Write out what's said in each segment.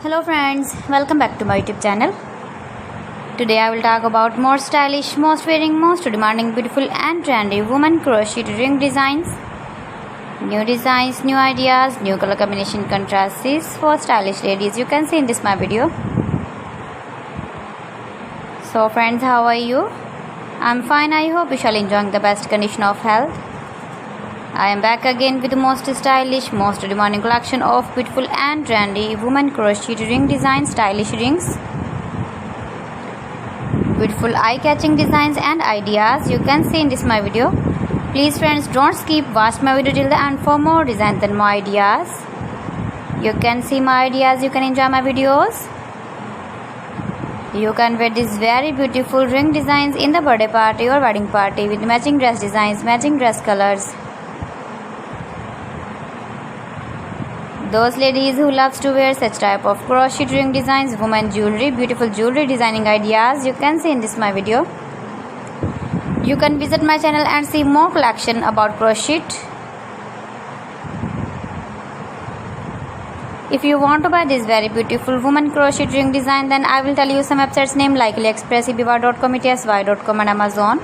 Hello friends, welcome back to my YouTube channel. Today I will talk about more stylish, most wearing, most demanding, beautiful and trendy women crochet ring designs. New designs, new ideas, new color combination contrasts for stylish ladies. You can see in this my video. So friends, how are you? I'm fine. I hope you shall enjoying the best condition of health. I am back again with the most stylish, most demanding collection of beautiful and trendy women crochet ring designs, stylish rings. Beautiful eye-catching designs and ideas you can see in this my video. Please friends, don't skip, watch my video till the end for more designs and more ideas. You can see my ideas, you can enjoy my videos. You can wear these very beautiful ring designs in the birthday party or wedding party with matching dress designs, matching dress colors. Those ladies who loves to wear such type of crochet ring designs, women jewelry, beautiful jewelry designing ideas you can see in this my video. You can visit my channel and see more collection about crochet. If you want to buy this very beautiful woman crochet ring design, then I will tell you some websites name like AliExpress, eBay.com, ETSY.com and Amazon.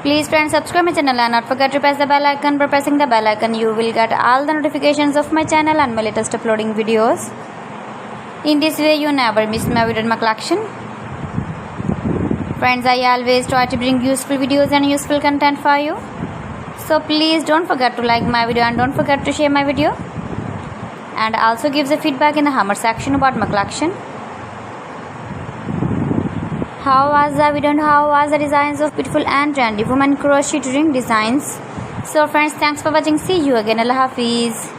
Please friends, subscribe my channel and not forget to press the bell icon. By pressing the bell icon, you will get all the notifications of my channel and my latest uploading videos. In this way, you never miss my video and my collection. Friends, I always try to bring useful videos and useful content for you. So please don't forget to like my video and don't forget to share my video. And also give the feedback in the comment section about my collection. How was the video and how was the designs of beautiful and trendy women crochet ring designs? So friends, thanks for watching. See you again. Allah Hafiz.